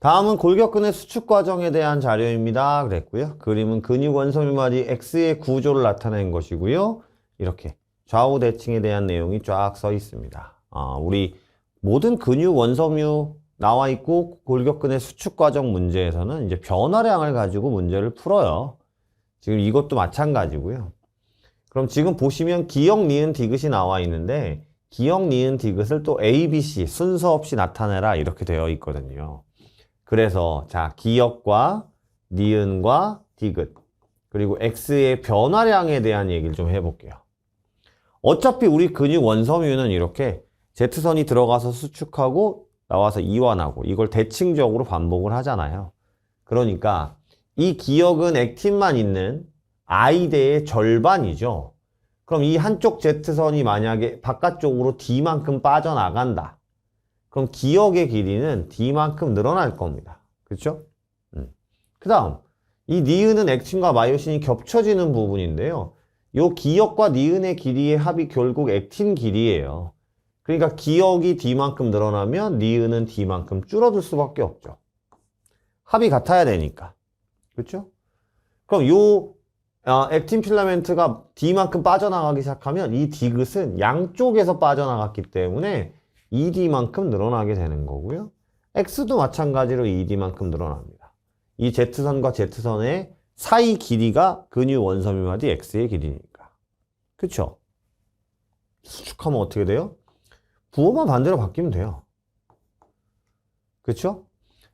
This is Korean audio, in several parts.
다음은 골격근의 수축 과정에 대한 자료입니다. 그랬고요. 그림은 근육 원섬유마디 X의 구조를 나타낸 것이고요. 이렇게 좌우 대칭에 대한 내용이 쫙 써 있습니다. 우리 모든 근육 원섬유 나와 있고 골격근의 수축 과정 문제에서는 이제 변화량을 가지고 문제를 풀어요. 지금 이것도 마찬가지고요. 그럼 지금 보시면 기역, 니은, 디귿이 나와 있는데 기역, 니은, 디귿을 또 A, B, C 순서 없이 나타내라 이렇게 되어 있거든요. 그래서 자 기역과 니은과 디귿 그리고 X의 변화량에 대한 얘기를 좀 해볼게요. 어차피 우리 근육 원섬유는 이렇게 Z선이 들어가서 수축하고 나와서 이완하고 이걸 대칭적으로 반복을 하잖아요. 그러니까 이 기역은 액틴만 있는 I대의 절반이죠. 그럼 이 한쪽 Z선이 만약에 바깥쪽으로 D만큼 빠져나간다. 그럼 기역의 길이는 D만큼 늘어날 겁니다. 그렇죠? 그 다음 이 니은은 액틴과 마이오신이 겹쳐지는 부분인데요. 요 기역과 니은의 길이의 합이 결국 액틴 길이에요. 그러니까 기역이 D만큼 늘어나면 니은은 D만큼 줄어들 수밖에 없죠. 합이 같아야 되니까. 그렇죠? 그럼 요 액틴 필라멘트가 D만큼 빠져나가기 시작하면 이 디귿은 양쪽에서 빠져나갔기 때문에 ED만큼 늘어나게 되는 거고요. X도 마찬가지로 ED만큼 늘어납니다. 이 Z선과 Z선의 사이 길이가 근육 원섬유마디 X의 길이니까. 그쵸? 수축하면 어떻게 돼요? 부호만 반대로 바뀌면 돼요. 그쵸?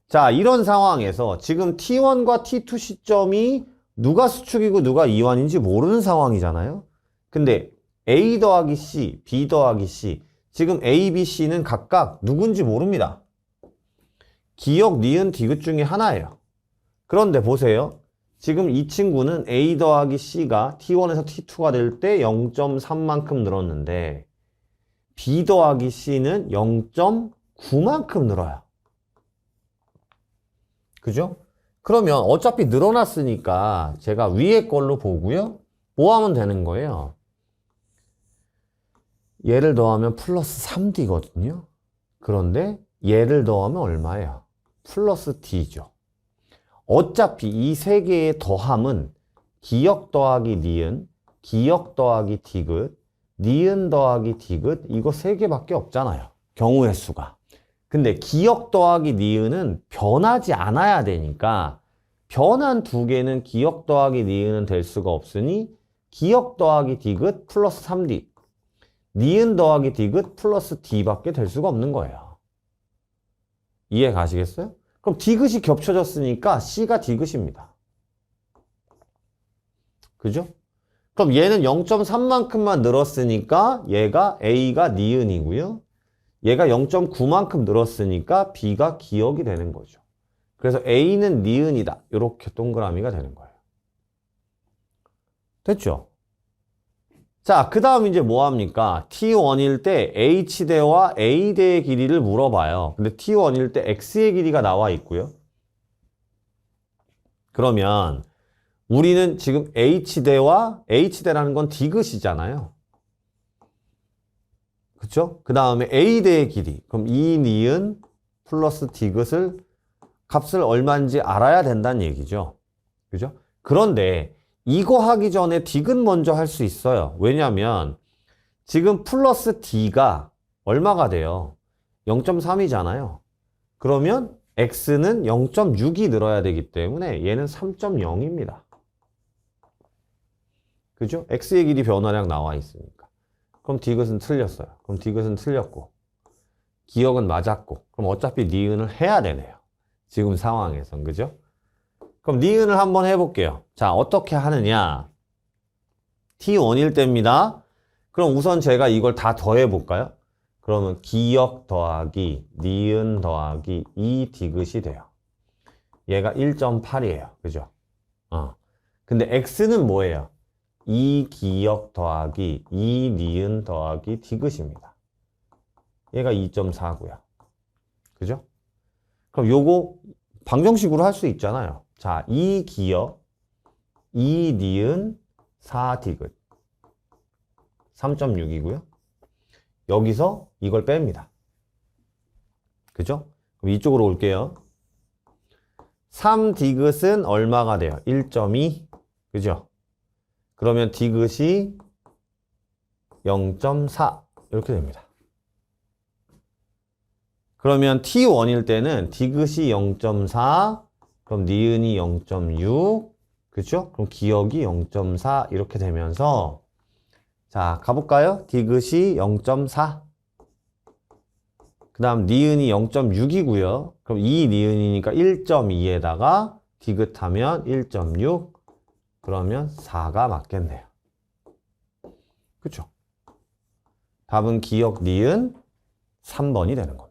자, 이런 상황에서 지금 T1과 T2 시점이 누가 수축이고 누가 이완인지 모르는 상황이잖아요. 근데 A 더하기 C, B 더하기 C 지금 A, B, C는 각각 누군지 모릅니다. 기역, 니은, 디귿 중에 하나예요. 그런데 보세요. 지금 이 친구는 A 더하기 C가 T1에서 T2가 될 때 0.3만큼 늘었는데 B 더하기 C는 0.9만큼 늘어요. 그죠? 그러면 어차피 늘어났으니까 제가 위에 걸로 보고요. 뭐 하면 되는 거예요? 얘를 더하면 플러스 3D거든요. 그런데 얘를 더하면 얼마예요? 플러스 D죠. 어차피 이 세 개의 더함은 기역 더하기 니은, 기역 더하기 디귿, 니은 더하기 디귿 이거 세 개밖에 없잖아요. 경우의 수가. 근데 기역 더하기 니은은 변하지 않아야 되니까 변한 두 개는 기역 더하기 니은은 될 수가 없으니 기역 더하기 디귿 플러스 3D 니은 더하기 디귿 플러스 D밖에 될 수가 없는 거예요. 이해 가시겠어요? 그럼 디귿이 겹쳐졌으니까 C가 디귿입니다. 그죠? 그럼 얘는 0.3만큼만 늘었으니까 얘가 A가 니은이고요. 얘가 0.9만큼 늘었으니까 B가 기역이 되는 거죠. 그래서 A는 니은이다. 이렇게 동그라미가 되는 거예요. 됐죠? 자, 그 다음 이제 뭐 합니까? T1일 때 H대와 A대의 길이를 물어봐요. 근데 T1일 때 X의 길이가 나와 있고요. 그러면 우리는 지금 H대와 H대라는 건 디귿이잖아요. 그쵸? 그 다음에 A대의 길이. 그럼 이 니은 플러스 디귿을 값을 얼마인지 알아야 된다는 얘기죠. 그죠? 그런데 이거 하기 전에 디귿 먼저 할 수 있어요. 왜냐면 지금 플러스 D가 얼마가 돼요? 0.3이잖아요. 그러면 X는 0.6이 늘어야 되기 때문에 얘는 3.0입니다. 그죠? X의 길이 변화량 나와 있으니까. 그럼 디귿은 틀렸어요. 그럼 디귿은 틀렸고 기역은 맞았고 그럼 어차피 니은을 해야 되네요. 지금 상황에선. 그죠? 그럼 니은을 한번 해볼게요. 자, 어떻게 하느냐? T1일 때입니다. 그럼 우선 제가 이걸 다 더해볼까요? 그러면 기역 더하기 니은 더하기 이 디귿이 돼요. 얘가 1.8이에요. 그죠? 근데 X는 뭐예요? 이 기역 더하기 이 니은 더하기 디귿입니다. 얘가 2.4고요. 그죠? 그럼 요거 방정식으로 할 수 있잖아요. 자, 이 기역, 이 니은, 4디귿 3.6이고요. 여기서 이걸 뺍니다. 그죠? 그럼 이쪽으로 올게요. 3디귿은 얼마가 돼요? 1.2. 그죠? 그러면 디귿이 0.4 이렇게 됩니다. 그러면 T1일 때는 디귿이 0.4, 그럼 니은이 0.6, 그죠? 그럼 기역이 0.4 이렇게 되면서 자, 가볼까요? 디귿이 0.4. 그 다음 니은이 0.6이고요. 그럼 이 니은이니까 1.2에다가 디귿하면 1.6. 그러면 4가 맞겠네요. 그쵸? 답은 기역 니은 3번이 되는 거예요.